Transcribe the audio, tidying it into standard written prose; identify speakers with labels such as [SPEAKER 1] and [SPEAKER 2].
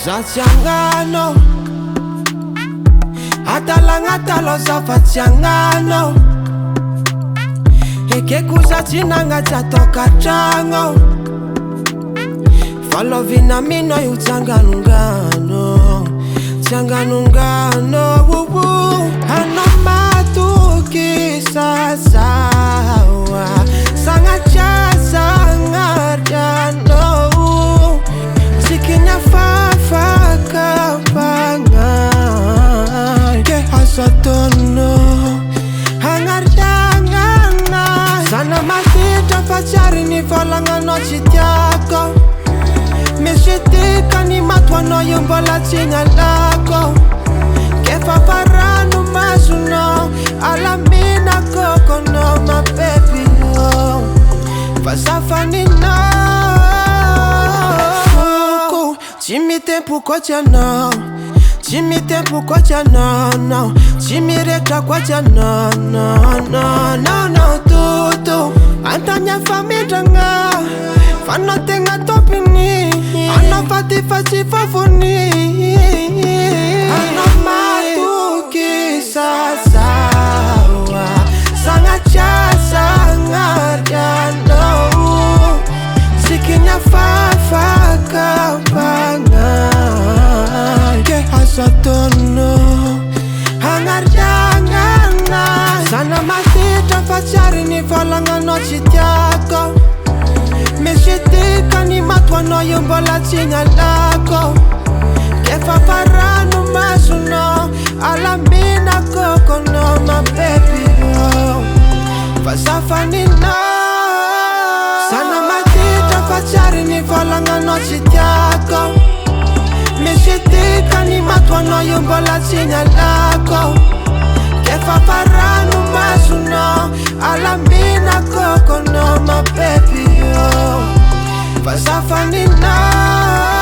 [SPEAKER 1] Zatiangano Atalanga za fatiangano Eke kuzatinanga zatoka chango Falovina mino yu tanganungano Tanganungano Ano matuki sasawa Sanga chasa ngarjano Sikinya fafa kapanga Ke hasatono Hangarjangana Sana matita fachari ni falanga no chitiako Mishitika ni matwano yumbola chinga lako Kefa parano masuno Alamina koko no my baby oh Fasafani no Fuku Chimi tempu kocha no Chimi tempu kocha no Chimi rekta kocha no tutu Antanya famidanga Fano tenga topini Ano fati fasi fafuni Ano matuki sasawa Sanga chasa ngarjano Sikinya fafa kapanga Ke hasatono Hangarjangana Sana matita fachari ni falanga no chitiako Mishitika ni matwano yumbola chinga lako Kefa parano masuno Alamina koko no my baby oh Fasafani no Sana matita fachari ni falanga no chitiako Mishitika ni matwano yumbola chinga lako Kefa parano masuno Alamina koko no my baby oh Fasafani no